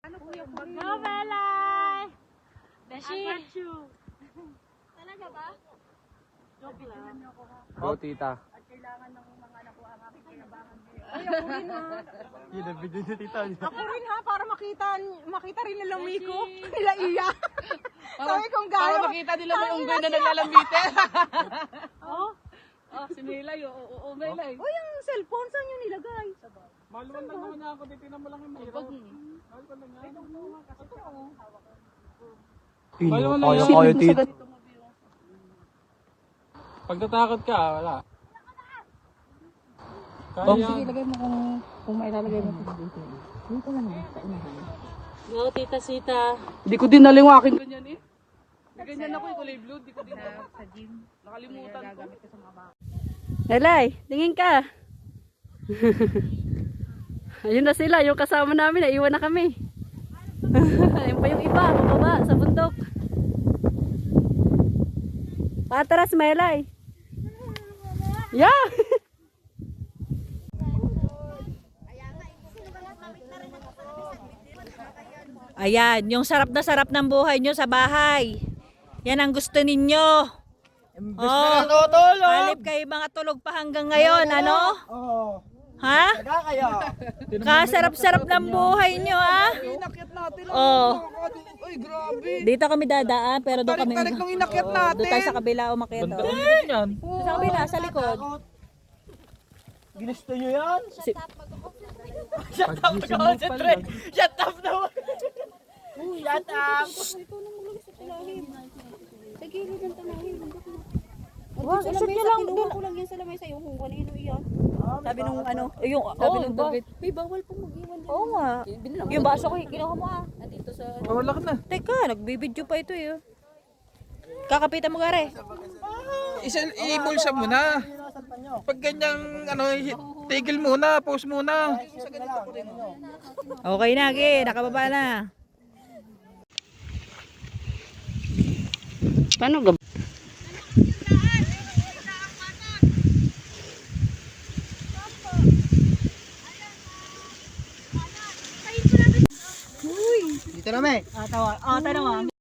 Go, Belay! Beshi! Talaga ba? Joke lang. Go, tita. At kailangan ng mga anak ko ang aking kinabangan ngayon. Ay, ako rin ha. Kinabigyan niya tita niya. Ako rin ha, para makita rin nila Miko. Nila Iya. Sabi kong Para gano'n. makita nila may unggoy na naglalambite. Oh? Oh, si Melay. Oo, Melay. O yung cellphone, saan yung nilagay? Maluwan lang naman niya ako. Titignan mo lang yung mahirap. Maluwan lang yan. Kaya tita. Pag natakot ka, wala. Kaya. Sige, lagay mo kung may lalagay mo dito. Dito lang. Go, Tita Sita. Hindi ko din naliwakin ganyan eh. Ganyan ako yung kulay blue. Hindi ko din Sa gym. nakalimutan ko. Gagamit ko sa mga baka. Belay, tingin ka. Ayun na sila, yung kasama namin, naiwan na kami. Ayun pa yung iba, baba, sa bundok. Patras, Melay. Yeah! Ayan, yung sarap ng buhay nyo sa bahay. Yan ang gusto ninyo. Oh, halip kayo mga tulog pa hanggang ngayon, ano? Ha? Kasarap-sarap ng buhay nyo, ha? Inakyat natin. Oh, Ay, grabe. dito kami dadaan, pero doon kami. Tarik-tarik nung inakyat Oo, natin. doon tayo sa kabila umakyat. Oh. Yan. Sa kabila, sa likod. Ginusto nyo yan? Shut up, concentrate. Shut up naman. Shut up. Sa gilid ng tanawin. Wow, isa niya lang. Kinuha ko lang yan sa lamay sa'yo kung kanino iyan. Sabi nung ano, yung sabi nung David. May bawal pong mag-iwan din. Oo nga. Yung baso ko, kinuha mo ah. Nandito sa... Wala ka na. Teka, nagbibidyo pa ito eh. Kakapitan mo gare. I-bulsa muna. Pag ganyang tigil muna, pause muna. Okay na, ge, nakababa na. Paano gab? Dito na, me. Tawa. Tayo naman.